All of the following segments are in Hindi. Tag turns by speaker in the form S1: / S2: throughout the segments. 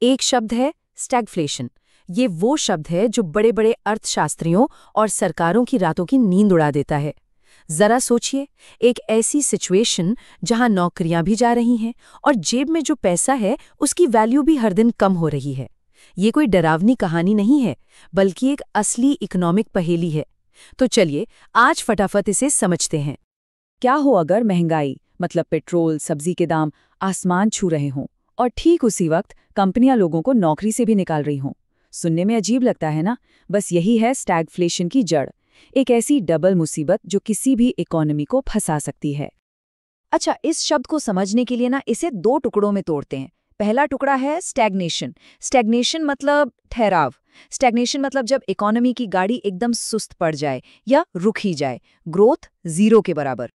S1: एक शब्द है स्टैगफ्लेशन। ये वो शब्द है जो बड़े बड़े अर्थशास्त्रियों और सरकारों की रातों की नींद उड़ा देता है। जरा सोचिए, एक ऐसी सिचुएशन जहां नौकरियां भी जा रही हैं और जेब में जो पैसा है उसकी वैल्यू भी हर दिन कम हो रही है। ये कोई डरावनी कहानी नहीं है, बल्कि एक असली इकोनॉमिक पहेली है। तो चलिए आज फटाफट इसे समझते हैं।
S2: क्या हो अगर महंगाई मतलब पेट्रोल, सब्जी के दाम आसमान छू रहे हों और ठीक उसी वक्त कंपनियां लोगों को नौकरी से भी निकाल रही हों। सुनने में अजीब लगता है ना? बस यही है स्टैगफ्लेशन की जड़, एक ऐसी डबल मुसीबत जो किसी भी इकोनॉमी को फंसा सकती है।
S3: अच्छा, इस शब्द को समझने के लिए ना इसे दो टुकड़ों में तोड़ते हैं। पहला टुकड़ा है स्टैग्नेशन। स्टैग्नेशन मतलब ठहराव। स्टैग्नेशन मतलब जब इकोनॉमी की गाड़ी एकदम सुस्त पड़ जाए या रुक ही जाए, ग्रोथ 0 के बराबर।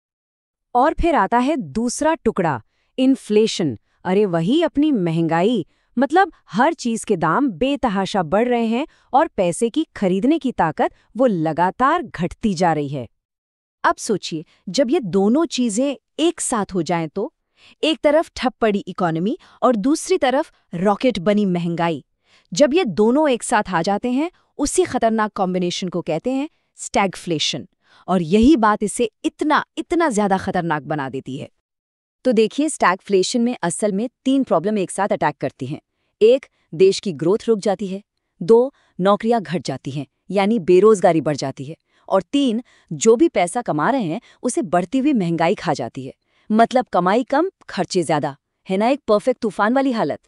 S2: और फिर आता है दूसरा टुकड़ा, इन्फ्लेशन। अरे वही अपनी महंगाई, मतलब हर चीज के दाम बेतहाशा बढ़ रहे हैं और पैसे की खरीदने की ताकत वो लगातार घटती जा रही है।
S3: अब सोचिए, जब ये दोनों चीजें एक साथ हो जाएं तो एक तरफ ठप पड़ी इकोनॉमी और दूसरी तरफ रॉकेट बनी महंगाई। जब ये दोनों एक साथ आ जाते हैं, उसी खतरनाक कॉम्बिनेशन को कहते हैं स्टैगफ्लेशन। और यही बात इसे इतना इतना ज्यादा खतरनाक बना देती है।
S2: तो देखिए, स्टैगफ्लेशन में असल में 3 प्रॉब्लम एक साथ अटैक करती हैं। 1, देश की ग्रोथ रुक जाती है। 2, नौकरियां घट जाती हैं, यानी बेरोजगारी बढ़ जाती है। और 3, जो भी पैसा कमा रहे हैं उसे बढ़ती हुई महंगाई खा जाती है। मतलब कमाई कम, खर्चे ज्यादा। है ना एक परफेक्ट तूफान वाली हालत।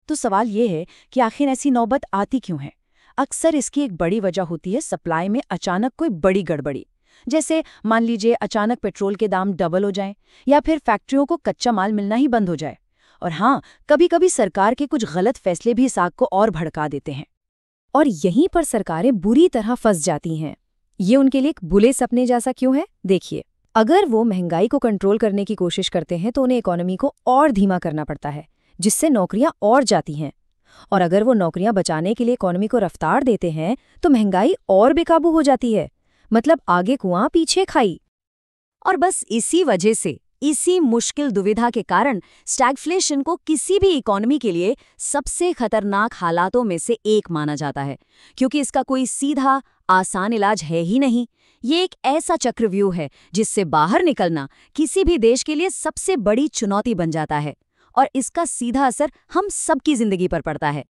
S3: तो सवाल ये है कि आखिर ऐसी नौबत आती क्यों है? अक्सर इसकी एक बड़ी वजह होती है सप्लाई में अचानक कोई बड़ी गड़बड़ी। जैसे मान लीजिए अचानक पेट्रोल के दाम डबल हो जाएं, या फिर फैक्ट्रियों को कच्चा माल मिलना ही बंद हो जाए। और हाँ, कभी कभी सरकार के कुछ गलत फैसले भी इस आग को और भड़का देते हैं।
S1: और यहीं पर सरकारें बुरी तरह फंस जाती हैं। ये उनके लिए एक बुरे सपने जैसा क्यों है? देखिए, अगर वो महंगाई को कंट्रोल करने की कोशिश करते हैं तो उन्हें इकोनॉमी को और धीमा करना पड़ता है, जिससे नौकरियां और जाती हैं। और अगर वो नौकरियां बचाने के लिए इकोनॉमी को रफ्तार देते हैं तो महंगाई और बेकाबू हो जाती है। मतलब आगे कुआं पीछे खाई।
S3: और बस इसी वजह से, इसी मुश्किल दुविधा के कारण स्टैगफ्लेशन को किसी भी इकोनॉमी के लिए सबसे खतरनाक हालातों में से एक माना जाता है, क्योंकि इसका कोई सीधा आसान इलाज है ही नहीं। ये एक ऐसा चक्रव्यूह है जिससे बाहर निकलना किसी भी देश के लिए सबसे बड़ी चुनौती बन जाता है, और इसका सीधा असर हम सबकी जिंदगी पर पड़ता है।